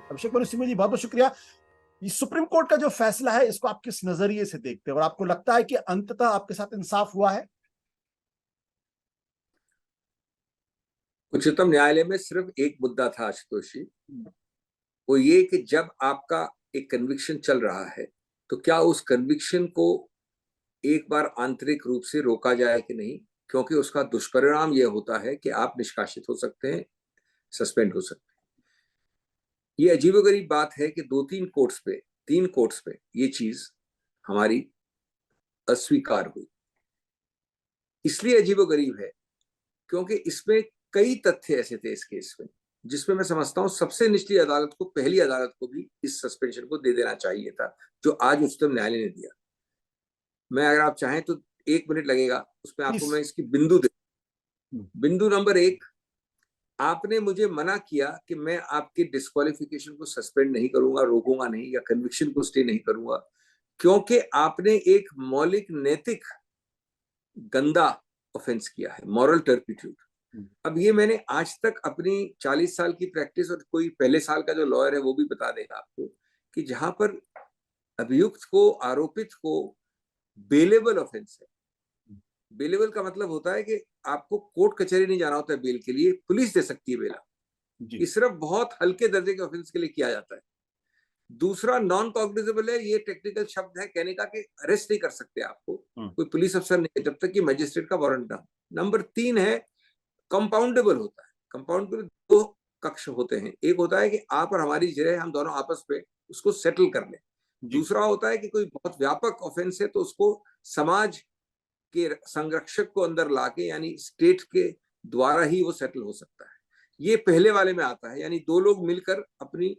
अभिषेक मनु सिंह जी, बहुत बहुत शुक्रिया। ये सुप्रीम कोर्ट का जो फैसला है, इसको आप किस नजरिए से देखते हैं और आपको लगता है कि अंततः आपके साथ इंसाफ हुआ है? उच्चतम न्यायालय में सिर्फ एक मुद्दा था आशुतोष जी, वो ये कि जब आपका एक कन्विक्शन चल रहा है तो क्या उस कन्विक्शन को एक बार आंतरिक रूप से रोका जाए कि नहीं, क्योंकि उसका दुष्परिणाम यह होता है कि आप निष्कासित हो सकते हैं, सस्पेंड हो सकते हैं। ये अजीबोगरीब बात है कि तीन कोर्ट्स पे ये चीज हमारी अस्वीकार हुई। इसलिए अजीबोगरीब है क्योंकि इसमें कई तथ्य ऐसे थे इस केस में जिसमें मैं समझता हूं सबसे निचली अदालत को, पहली अदालत को भी इस सस्पेंशन को दे देना चाहिए था, जो आज उच्चतम न्यायालय ने दिया। मैं, अगर आप चाहें तो 1 मिनट लगेगा, उसमें आपको मैं इसकी बिंदु दे। बिंदु नंबर 1, आपने मुझे मना किया कि मैं आपके डिस्क्वालिफिकेशन को सस्पेंड नहीं करूंगा, रोकूंगा नहीं, या कन्विक्शन को स्टे नहीं करूंगा, क्योंकि आपने एक मौलिक नैतिक गंदा ऑफेंस किया है, मॉरल टर्पिट्यूड। अब ये मैंने आज तक अपनी 40 साल की प्रैक्टिस, और कोई पहले साल का जो लॉयर है वो भी बता देगा आपको, कि जहां पर अभियुक्त को, आरोपित को बेलेबल ऑफेंस है। बेलेबल का मतलब होता है कि आपको कोर्ट कचहरी नहीं जाना होता है बेल के लिए, पुलिस दे सकती है बेला। ये सिर्फ बहुत हल्के दर्जे के ऑफेंस के लिए किया जाता है। दूसरा, नॉन कॉग्निजेबल है, ये टेक्निकल शब्द है कहने का कि अरेस्ट नहीं कर सकते आपको, कोई पुलिस अफसर नहीं, जब तक कि मजिस्ट्रेट का वारंट ना। नंबर 3 है कंपाउंडेबल होता है। कंपाउंडेबल 2 कक्ष होते हैं, एक होता है कि आप और हमारी जिरह हम दोनों आपस में उसको सेटल कर लें। दूसरा होता है कि कोई बहुत व्यापक ऑफेंस है तो उसको समाज के संरक्षक को अंदर लाके, यानी स्टेट के द्वारा ही वो सेटल हो सकता है। ये पहले वाले में आता है, यानी 2 लोग मिलकर अपनी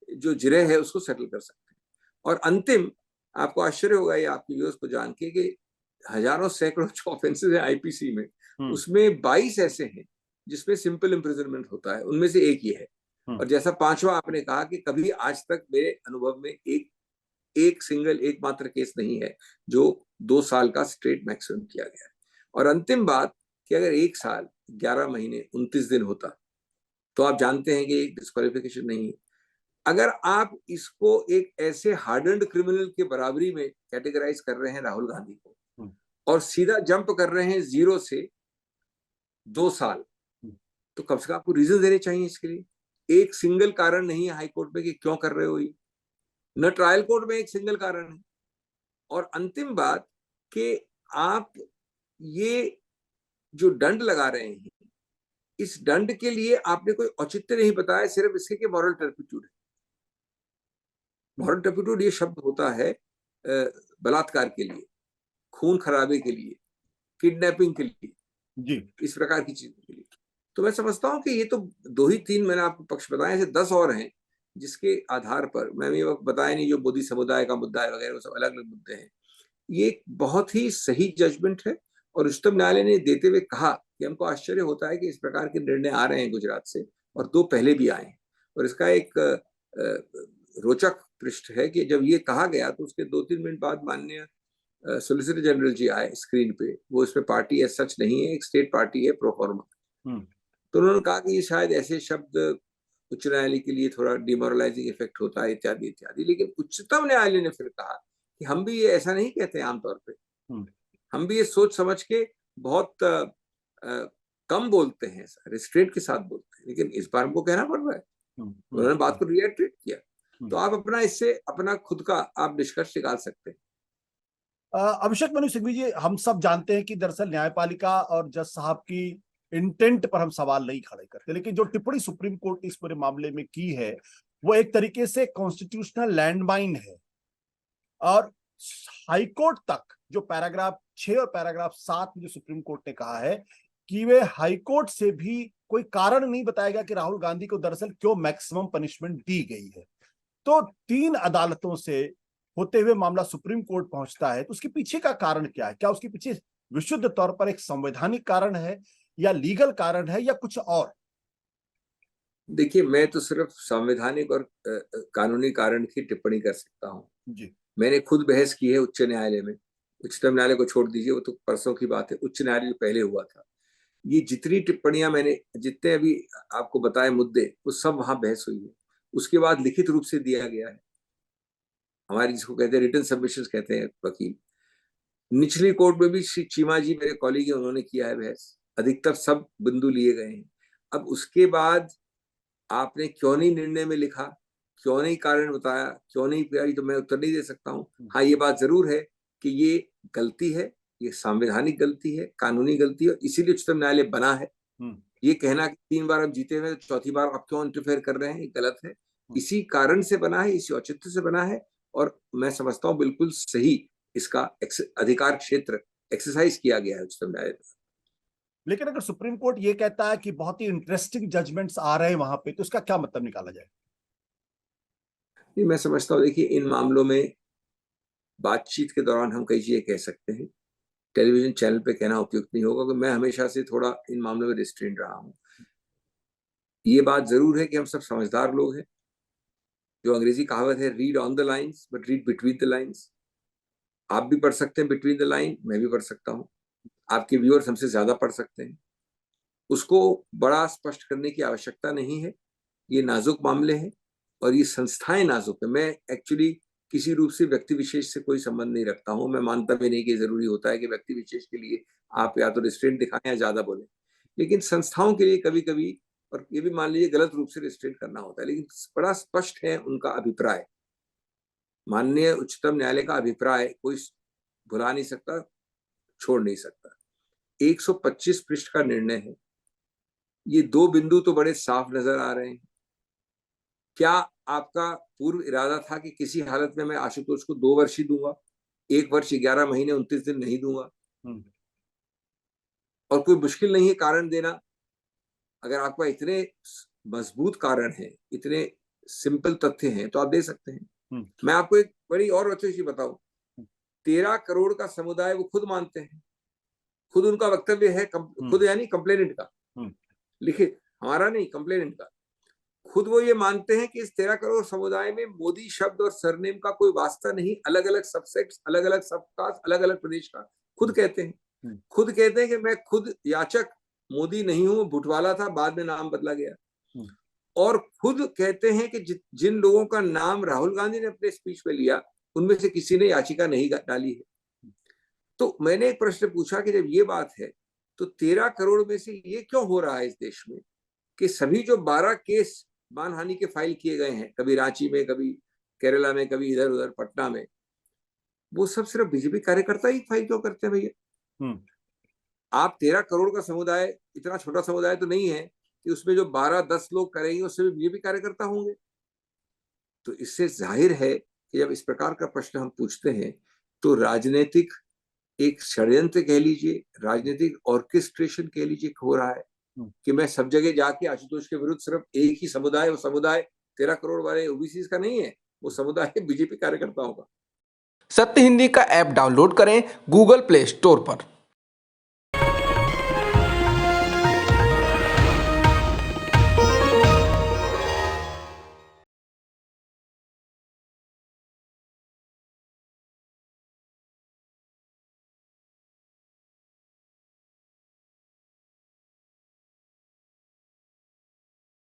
जो जिरह है उसको सेटल कर सकते हैं। और अंतिम, आपको आश्चर्य होगा ये आपकी व्यूअर्स को जान के कि हजारों सैकड़ों जो ऑफेंसेस हैं आईपीसी में, उसमें 22 ऐसे हैं जिसमें सिंपल इम्प्रिजनमेंट होता है, उनमें से एक ये है। और जैसा 5वां आपने कहा कि कभी आज तक मेरे अनुभव में एकमात्र केस नहीं है जो 2 साल का स्ट्रेट मैक्सिमम किया गया है। और अंतिम बात कि अगर 1 साल 11 महीने 29 दिन होता तो आप जानते हैं कि डिस्क्वालिफिकेशन नहीं है। अगर आप इसको एक ऐसे हार्डन्ड क्रिमिनल के बराबरी में कैटेगराइज कर रहे हैं राहुल गांधी को, और सीधा जंप कर रहे हैं 0 से 2 साल, तो कम से कम आपको रीजन देने चाहिए इसके लिए। एक सिंगल कारण नहीं है हाईकोर्ट में कि क्यों कर रहे हो ये, न ट्रायल कोर्ट में एक सिंगल कारण है। और अंतिम बात कि आप ये जो दंड लगा रहे हैं, इस दंड के लिए आपने कोई औचित्य नहीं बताया, सिर्फ इसके कि मॉरल टर्पिट्यूड है। मॉरल टर्पिट्यूड ये शब्द होता है बलात्कार के लिए, खून खराबे के लिए, किडनैपिंग के लिए, जी, इस प्रकार की चीजों के लिए। तो मैं समझता हूं कि ये तो 2 ही 3 मैंने आपको पक्ष बताए, ऐसे 10 और हैं जिसके आधार पर मैं ये बताया नहीं, जो मोदी समुदाय का मुद्दा है वगैरह, वो सब अलग अलग मुद्दे हैं। ये बहुत ही सही जजमेंट है, और उच्चतम न्यायालय ने देते हुए कहा कि हमको आश्चर्य होता है कि इस प्रकार के निर्णय आ रहे हैं गुजरात से, और 2 पहले भी आए हैं। और इसका एक रोचक पृष्ठ है कि जब ये कहा गया तो उसके 2-3 मिनट बाद माननीय सोलिसिटर जनरल जी आए स्क्रीन पे। वो इसमें पार्टी है सच नहीं है, एक स्टेट पार्टी है प्रोफॉर्मा। तो उन्होंने कहा कि ये शायद ऐसे शब्द उच्च न्यायालय के लिए थोड़ा डिमोरलाइजिंग इफेक्ट होता है, इत्यादि इत्यादि। लेकिन उच्चतम न्यायालय ने फिर कहा कि हम भी ये ऐसा नहीं कहते आमतौर पे, हम भी ये सोच समझ के बहुत कम बोलते हैं, रिस्ट्रेंट के साथ बोलते हैं, लेकिन इस बार हमको कहना पड़ रहा है। उन्होंने बात को रिएट्रेट किया। तो आप अपना इससे अपना खुद का आप निष्कर्ष निकाल सकते हैं। अभिषेक मनु सिंघवी जी, हम सब जानते हैं कि दरअसल न्यायपालिका और जज साहब की इंटेंट पर हम सवाल नहीं खड़े करते, लेकिन जो टिप्पणी सुप्रीम कोर्ट ने इस पूरे मामले में की है वो एक तरीके से कॉन्स्टिट्यूशनल लैंडमाइन है। और हाईकोर्ट तक जो पैराग्राफ 6 और पैराग्राफ 7 में जो सुप्रीम कोर्ट ने कहा है कि वे हाईकोर्ट से भी कोई कारण नहीं बताएगा कि राहुल गांधी को दरअसल क्यों मैक्सिमम पनिशमेंट दी गई है। तो 3 अदालतों से होते हुए मामला सुप्रीम कोर्ट पहुंचता है, तो उसके पीछे का कारण क्या है? क्या उसके पीछे विशुद्ध तौर पर एक संवैधानिक कारण है, या लीगल कारण है, या कुछ और? देखिए, मैं तो सिर्फ संवैधानिक और कानूनी कारण की टिप्पणी कर सकता हूँ जी। मैंने खुद बहस की है उच्च न्यायालय में। उच्चतम न्यायालय को छोड़ दीजिए, वो तो परसों की बात है। उच्च न्यायालय पहले हुआ था। ये जितनी टिप्पणियां मैंने, जितने अभी आपको बताए मुद्दे, वो सब वहां बहस हुई है। उसके बाद लिखित रूप से दिया गया है। हमारी जिसको कहते हैं रिटन सबमिशन कहते हैं वकील। निचली कोर्ट में भी श्री चीमा जी मेरे कॉलीग हैं, उन्होंने किया है बहस, अधिकतर सब बिंदु लिए गए हैं। अब उसके बाद आपने क्यों नहीं निर्णय में लिखा, क्यों नहीं कारण बताया, क्यों नहीं किया, तो मैं उत्तर नहीं दे सकता हूँ। हाँ, ये बात जरूर है कि ये गलती है, ये संवैधानिक गलती है, कानूनी गलती है, इसीलिए उच्चतम न्यायालय बना है। ये कहना कि 3 बार हम जीते हुए तो चौथी बार आप क्यों इंटरफेयर कर रहे हैं, ये गलत है। इसी कारण से बना है, इसी औचित्य से बना है, और मैं समझता हूँ बिल्कुल सही इसका अधिकार क्षेत्र एक्सरसाइज किया गया है उच्चतम न्यायालय। लेकिन अगर सुप्रीम कोर्ट ये कहता है कि बहुत ही इंटरेस्टिंग जजमेंट्स आ रहे हैं वहां पे, तो इसका क्या मतलब निकाला जाए? मैं समझता हूँ, देखिए, इन मामलों में बातचीत के दौरान हम कई चीजें कह सकते हैं, टेलीविजन चैनल पे कहना उपयुक्त नहीं होगा, क्योंकि मैं हमेशा से थोड़ा इन मामलों में रिस्ट्रेंड रहा हूँ। ये बात जरूर है कि हम सब समझदार लोग हैं, जो अंग्रेजी कहावत है, read on the lines but read between the lines. आप भी पढ़ सकते हैं बिटवीन द लाइन, मैं भी पढ़ सकता हूँ, आपके व्यूअर्स हमसे ज्यादा पढ़ सकते हैं। उसको बड़ा स्पष्ट करने की आवश्यकता नहीं है। ये नाजुक मामले हैं और ये संस्थाएं नाजुक है। मैं एक्चुअली किसी रूप से व्यक्ति विशेष से कोई संबंध नहीं रखता हूं। मैं मानता भी नहीं कि जरूरी होता है कि व्यक्ति विशेष के लिए आप या तो रिस्ट्रेंट दिखाएं या ज्यादा बोलें, लेकिन संस्थाओं के लिए कभी कभी, और ये भी मान लीजिए गलत रूप से रिस्ट्रेंट करना होता है, लेकिन बड़ा स्पष्ट है उनका अभिप्राय। माननीय उच्चतम न्यायालय का अभिप्राय कोई भुला नहीं सकता, छोड़ नहीं सकता। 125 पृष्ठ का निर्णय है। ये 2 बिंदु तो बड़े साफ नजर आ रहे हैं। क्या आपका पूर्व इरादा था कि किसी हालत में मैं आशुतोष को 2 वर्ष ही दूंगा, 1 वर्ष 11 महीने 29 दिन नहीं दूंगा? और कोई मुश्किल नहीं है कारण देना। अगर आपका इतने मजबूत कारण है, इतने सिंपल तथ्य हैं, तो आप दे सकते हैं। मैं आपको एक बड़ी और अच्छी चीज बताऊं, 13 करोड़ का समुदाय वो खुद मानते हैं, खुद उनका वक्तव्य है, खुद यानी कंप्लेनेंट का, लिखित, हमारा नहीं, कंप्लेनेंट का। खुद वो ये मानते हैं कि इस 13 करोड़ समुदाय में मोदी शब्द और सरनेम का कोई वास्ता नहीं। अलग अलग सबसेट्स, अलग अलग सबकास्ट, अलग अलग प्रदेश का, खुद कहते हैं। खुद कहते हैं कि मैं खुद याचक मोदी नहीं हूं, बुटवाला था, बाद में नाम बदला गया। और खुद कहते हैं कि जिन लोगों का नाम राहुल गांधी ने अपने स्पीच में लिया, उनमें से किसी ने याचिका नहीं डाली है। तो मैंने एक प्रश्न पूछा कि जब ये बात है, तो 13 करोड़ में से ये क्यों हो रहा है इस देश में कि सभी जो 12 केस मानहानि के फाइल किए गए हैं, कभी रांची में, कभी केरला में, कभी इधर उधर पटना में, वो सब सिर्फ बीजेपी कार्यकर्ता ही फाइल क्यों करते हैं भैया? आप 13 करोड़ का समुदाय, इतना छोटा समुदाय तो नहीं है कि उसमें जो 12-10 लोग करेंगे उससे भी बीजेपी कार्यकर्ता होंगे। तो इससे जाहिर है कि जब इस प्रकार का प्रश्न हम पूछते हैं, तो राजनीतिक एक षड्यंत्र कह लीजिए, राजनीतिक ऑर्केस्ट्रेशन कह लीजिए, हो रहा है कि मैं सब जगह जाके आशुतोष के विरुद्ध सिर्फ एक ही समुदाय, वो समुदाय 13 करोड़ वाले ओबीसी का नहीं है, वो समुदाय बीजेपी कार्यकर्ताओं का। सत्य हिंदी का ऐप डाउनलोड करें गूगल प्ले स्टोर पर।